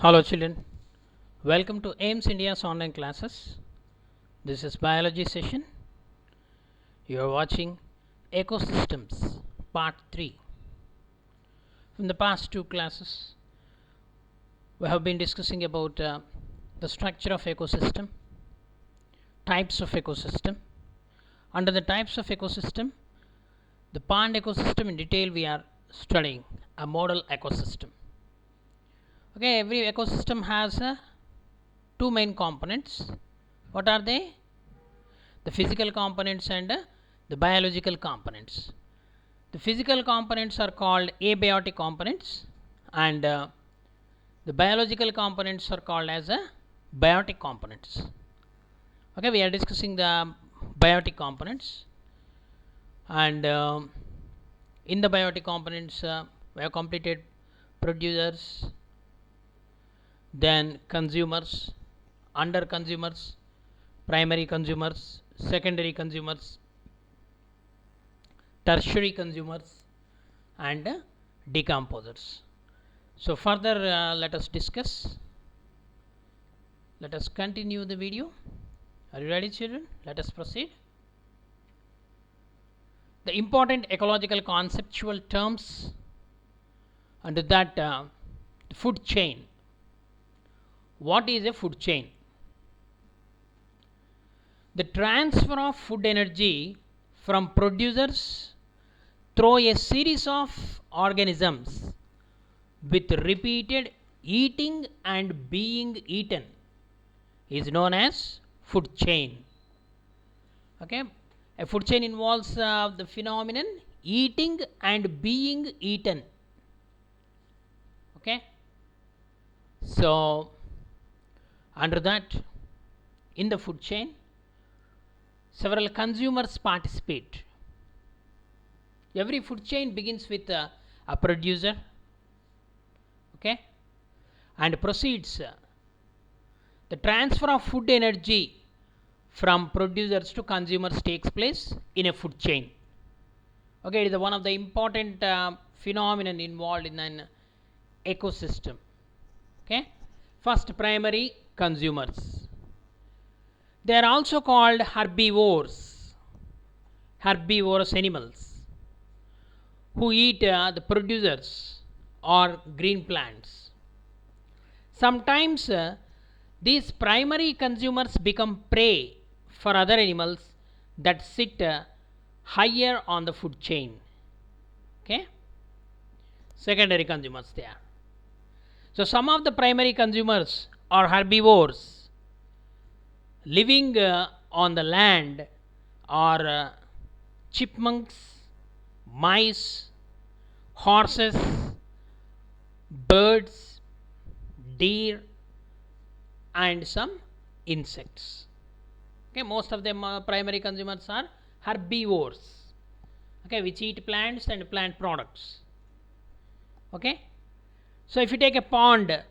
Hello children, welcome to AIMS India's online classes. This is biology session. You are watching Ecosystems Part 3. In the past two classes, we have been discussing about the structure of ecosystem, types of ecosystem. Under the types of ecosystem, the pond ecosystem in detail we are studying, a model ecosystem. Okay, every ecosystem has two main components. What are they? The physical components and the biological components. The physical components are called abiotic components, and the biological components are called as biotic components. Okay, we are discussing the biotic components, and in the biotic components we have completed producers, then consumers, under consumers, primary consumers, secondary consumers, tertiary consumers, and decomposers. So further let us discuss. Let us continue the video. Are you ready, children? Let us proceed. The important ecological conceptual terms under that food chain. What is a food chain? The transfer of food energy from producers through a series of organisms with repeated eating and being eaten is known as food chain. Okay, a food chain involves the phenomenon eating and being eaten. Okay, so under that, in the food chain, several consumers participate. Every food chain begins with a producer, okay, and proceeds. The transfer of food energy from producers to consumers takes place in a food chain. Okay, it is one of the important phenomenon involved in an ecosystem. Okay, first, primary consumers. They are also called herbivores, herbivorous animals who eat the producers or green plants. Sometimes these primary consumers become prey for other animals that sit higher on the food chain. Okay, secondary consumers they are. So some of the primary consumers are herbivores living on the land are chipmunks, mice, horses, birds, deer, and some insects. Okay, most of them primary consumers are herbivores, okay, which eat plants and plant products. Okay, so if you take a pond,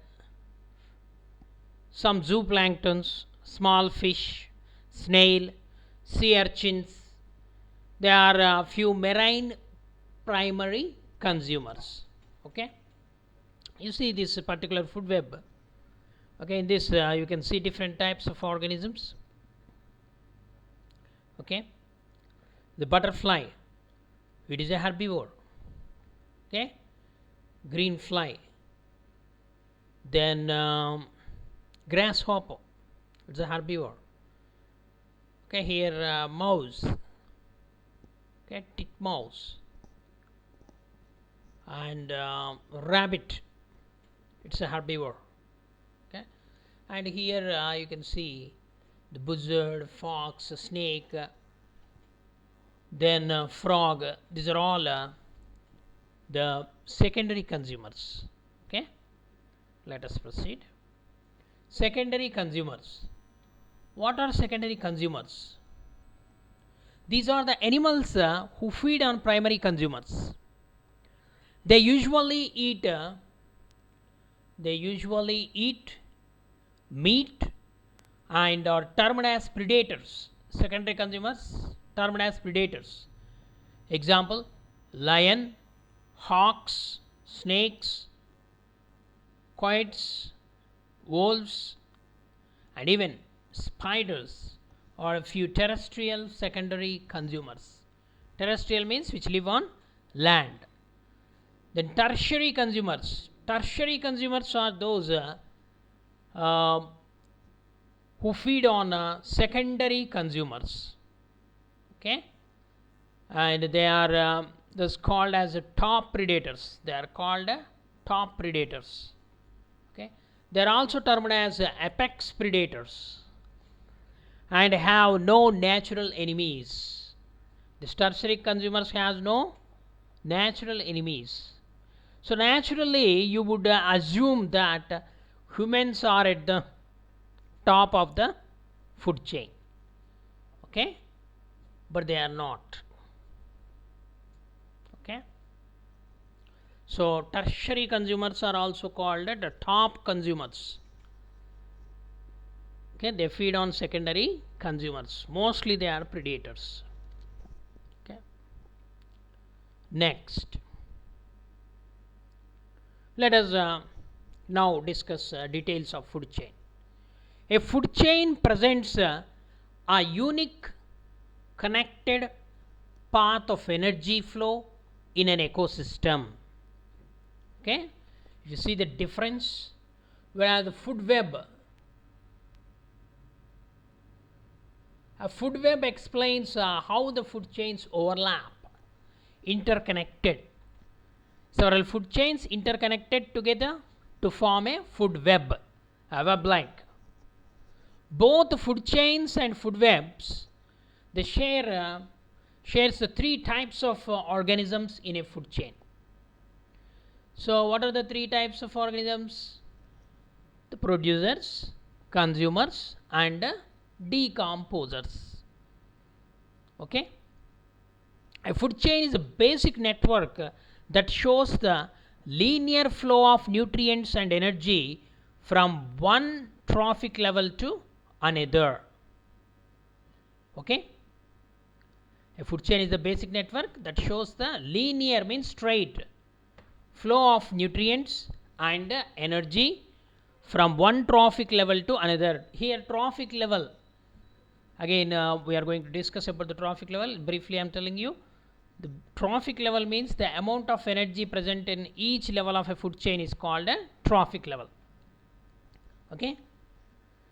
some zooplanktons, small fish, snail, sea urchins, there are a few marine primary consumers. Okay, you see this particular food web. Okay, in this you can see different types of organisms. Okay, the butterfly, it is a herbivore. Okay, green fly, then grasshopper, it's a herbivore. Okay, here mouse, okay, titmouse, and rabbit, it's a herbivore. Okay, and here you can see the buzzard, fox, snake, then frog. These are all the secondary consumers. Okay, let us proceed. Secondary consumers. What are secondary consumers? These are the animals who feed on primary consumers. They usually eat meat and are termed as predators. Secondary consumers termed as predators. Example: lion, hawks, snakes, coyotes, wolves, and even spiders are a few terrestrial secondary consumers. Terrestrial means which live on land. Then tertiary consumers. Tertiary consumers are those uh, who feed on secondary consumers. Okay, and they are thus called as top predators. They are called top predators. Okay, they are also termed as apex predators and have no natural enemies. The tertiary consumers has no natural enemies. So naturally you would assume that humans are at the top of the food chain. Okay, but they are not. Okay, so tertiary consumers are also called the top consumers. Okay, they feed on secondary consumers. Mostly they are predators. Okay, next let us now discuss details of food chain. A food chain presents a unique connected path of energy flow in an ecosystem. Okay, if you see the difference, whereas the food web, a food web explains how the food chains overlap, interconnected. Several food chains interconnected together to form a food web, a web-like. Both food chains and food webs, they shares the three types of organisms in a food chain. So what are the three types of organisms? The producers, consumers, and decomposers. Okay, a food chain is a basic network that shows the linear flow of nutrients and energy from one trophic level to another. Okay, a food chain is a basic network that shows the linear means straight flow of nutrients and energy from one trophic level to another. Here trophic level, again we are going to discuss about the trophic level. Briefly I am telling you, the trophic level means the amount of energy present in each level of a food chain is called a trophic level. Okay,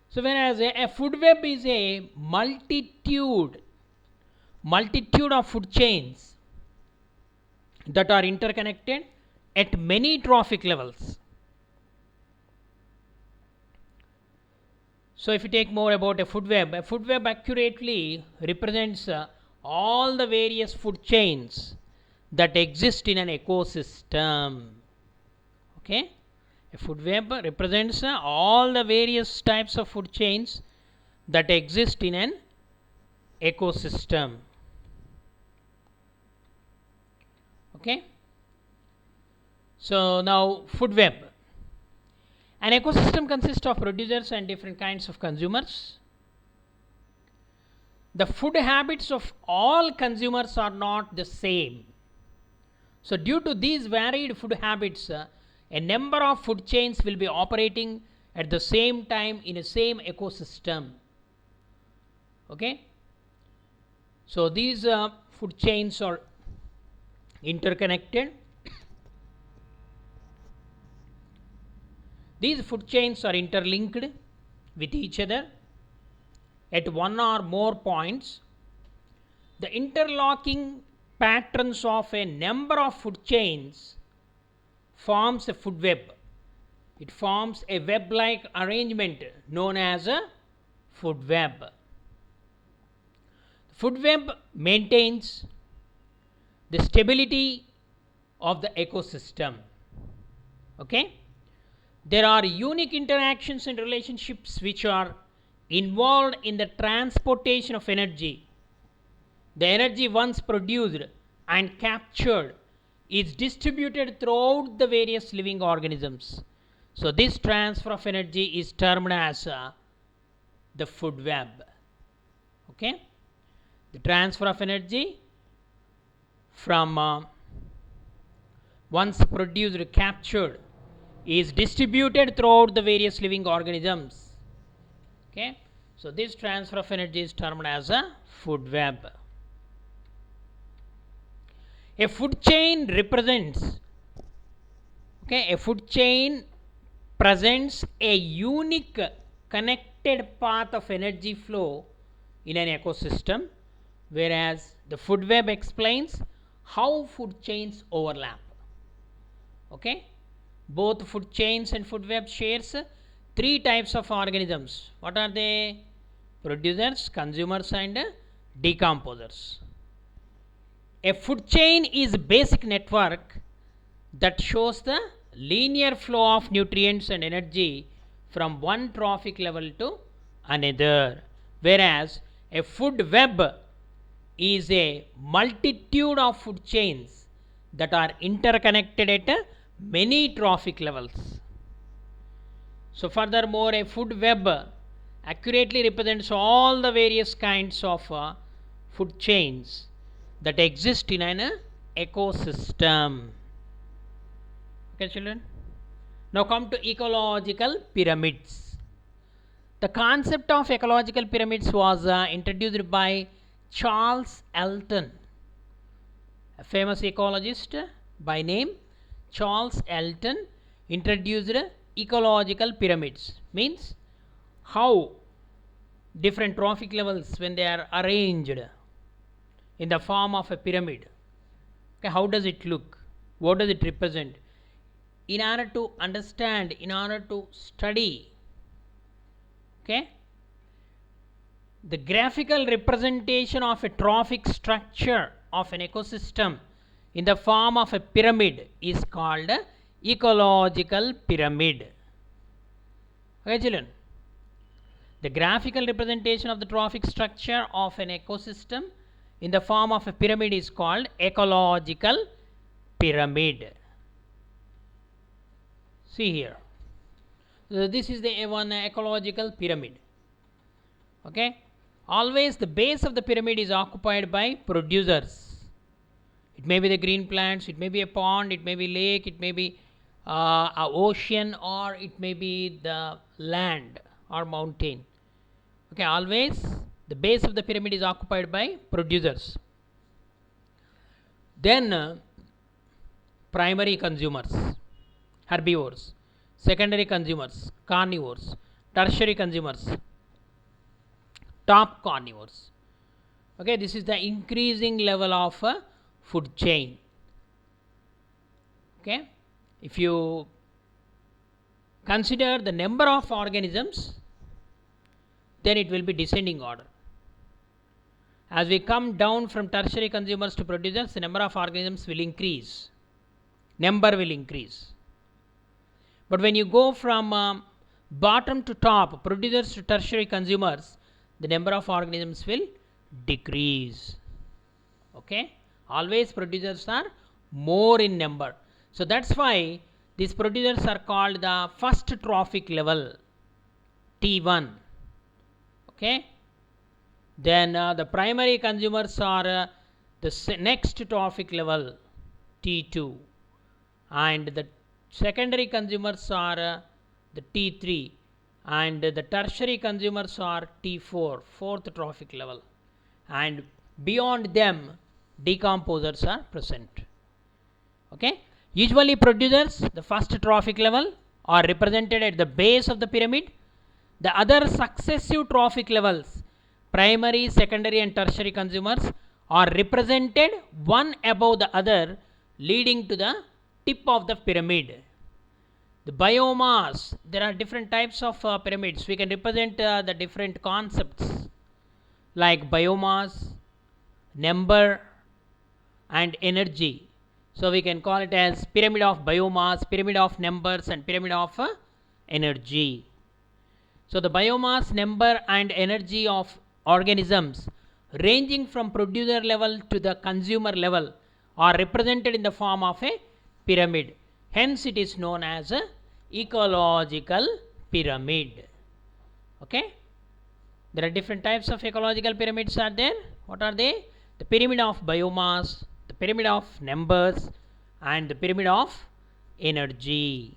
so whereas a food web is a multitude of food chains that are interconnected at many trophic levels. So if you take more about a food web accurately represents all the various food chains that exist in an ecosystem. Okay, a food web represents all the various types of food chains that exist in an ecosystem. Okay, so now food web. An ecosystem consists of producers and different kinds of consumers. The food habits of all consumers are not the same. So due to these varied food habits, a number of food chains will be operating at the same time in a same ecosystem. Okay, so these food chains are interconnected. These food chains are interlinked with each other at one or more points. The interlocking patterns of a number of food chains forms a food web. It forms a web-like arrangement known as a food web. The food web maintains the stability of the ecosystem. Okay, there are unique interactions and relationships which are involved in the transportation of energy. The energy once produced and captured is distributed throughout the various living organisms. So this transfer of energy is termed as the food web. Okay, the transfer of energy from once produced, captured, is distributed throughout the various living organisms. Okay, so this transfer of energy is termed as a food web. A food chain represents, okay, a food chain presents a unique connected path of energy flow in an ecosystem, whereas the food web explains how food chains overlap. Okay, both food chains and food web shares three types of organisms. What are they? Producers, consumers, and decomposers. A food chain is a basic network that shows the linear flow of nutrients and energy from one trophic level to another, whereas a food web is a multitude of food chains that are interconnected at many trophic levels. So furthermore, a food web accurately represents all the various kinds of food chains that exist in an ecosystem. Okay, children. Now come to ecological pyramids. The concept of ecological pyramids was introduced by Charles Elton, a famous ecologist by name Charles Elton introduced ecological pyramids. Means how different trophic levels, when they are arranged in the form of a pyramid, okay, how does it look, what does it represent? In order to understand, in order to study, okay, the graphical representation of a trophic structure of an ecosystem in the form of a pyramid is called ecological pyramid. Okay, children, the graphical representation of the trophic structure of an ecosystem in the form of a pyramid is called ecological pyramid. See here, so this is the one ecological pyramid. Okay, always the base of the pyramid is occupied by producers. It may be the green plants, it may be a pond, it may be lake, it may be a ocean, or it may be the land or mountain. Okay, always the base of the pyramid is occupied by producers. Then primary consumers, herbivores, secondary consumers, carnivores, tertiary consumers, top carnivores. Okay, this is the increasing level of food chain. Okay, if you consider the number of organisms, then it will be descending order. As we come down from tertiary consumers to producers, the number of organisms will increase, number will increase. But when you go from bottom to top, producers to tertiary consumers, the number of organisms will decrease. Okay, always producers are more in number. So that's why these producers are called the first trophic level, T1. Okay, then the primary consumers are the next trophic level, T2, and the secondary consumers are the T3, and the tertiary consumers are T4, fourth trophic level, and beyond them decomposers are present. Okay, usually producers, the first trophic level, are represented at the base of the pyramid. The other successive trophic levels, primary, secondary and tertiary consumers, are represented one above the other, leading to the tip of the pyramid. The biomass, there are different types of pyramids. We can represent the different concepts like biomass, number and energy. So we can call it as pyramid of biomass, pyramid of numbers and pyramid of energy. So the biomass, number and energy of organisms ranging from producer level to the consumer level are represented in the form of a pyramid. Hence it is known as a ecological pyramid. Okay, there are different types of ecological pyramids are there. What are they? The pyramid of biomass, the pyramid of numbers and the pyramid of energy.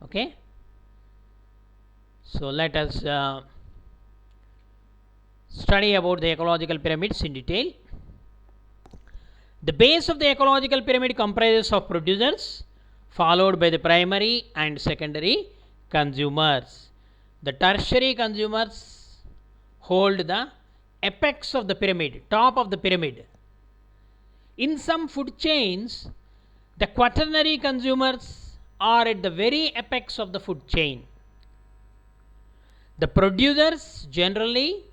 Okay, so let us study about the ecological pyramids in detail. The base of the ecological pyramid comprises of producers, followed by the primary and secondary consumers. The tertiary consumers hold the apex of the pyramid, top of the pyramid. In some food chains, the quaternary consumers are at the very apex of the food chain. The producers generally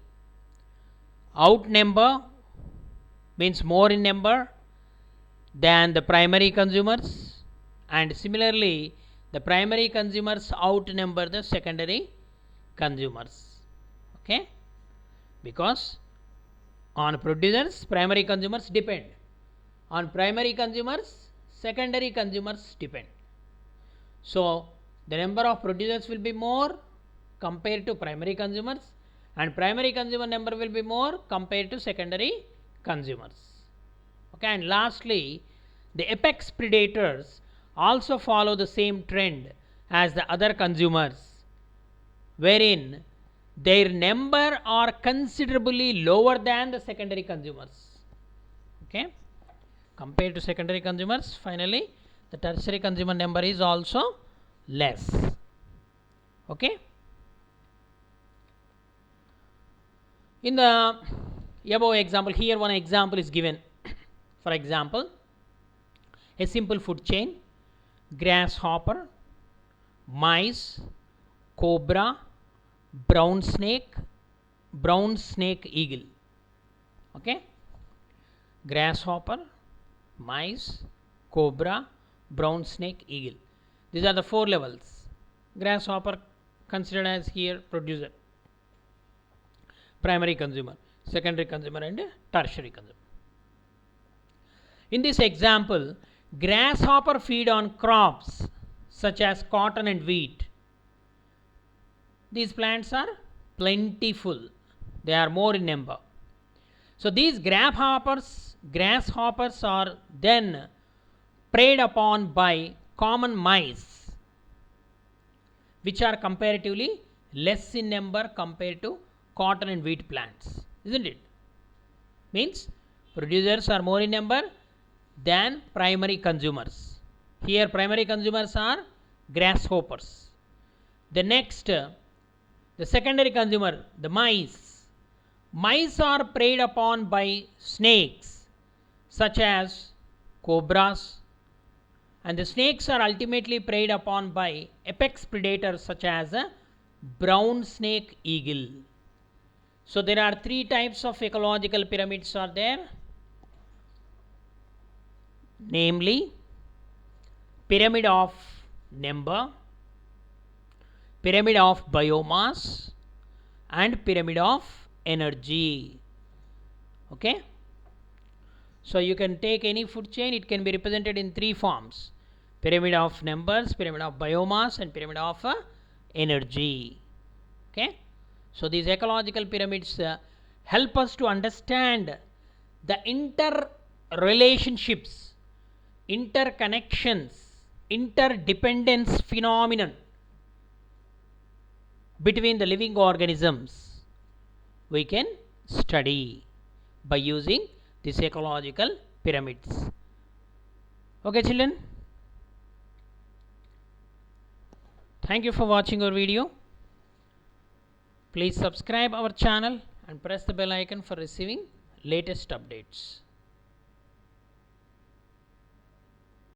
outnumber, means more in number, than the primary consumers, and similarly the primary consumers outnumber the secondary consumers. Okay, because on producers primary consumers depend, on primary consumers secondary consumers depend. So the number of producers will be more compared to primary consumers, and primary consumer number will be more compared to secondary consumers. Okay, and lastly the apex predators also follow the same trend as the other consumers, wherein their number are considerably lower than the secondary consumers. Okay, compared to secondary consumers, finally the tertiary consumer number is also less. Okay, in the above example, here one example is given. For example, a simple food chain: grasshopper, mice, cobra, brown snake eagle. Okay, grasshopper, mice, cobra, brown snake eagle. These are the 4 levels. Grasshopper considered as here producer, primary consumer, secondary consumer, and tertiary consumer. In this example, grasshopper feed on crops such as cotton and wheat. These plants are plentiful, they are more in number. So these grasshoppers are then preyed upon by common mice, which are comparatively less in number compared to cotton and wheat plants, isn't it? Means producers are more in number than primary consumers. Here primary consumers are grasshoppers. The next, the secondary consumer, the mice. Mice are preyed upon by snakes such as cobras, and the snakes are ultimately preyed upon by apex predators such as a brown snake eagle. So there are 3 types of ecological pyramids are there, namely pyramid of number, pyramid of biomass, and pyramid of energy. Okay, so you can take any food chain, it can be represented in 3 forms: pyramid of numbers, pyramid of biomass, and pyramid of energy. Okay, so these ecological pyramids help us to understand the interrelationships, interconnections, interdependence phenomenon between the living organisms. We can study by using these ecological pyramids. Okay children, thank you for watching our video. Please subscribe our channel and press the bell icon for receiving latest updates.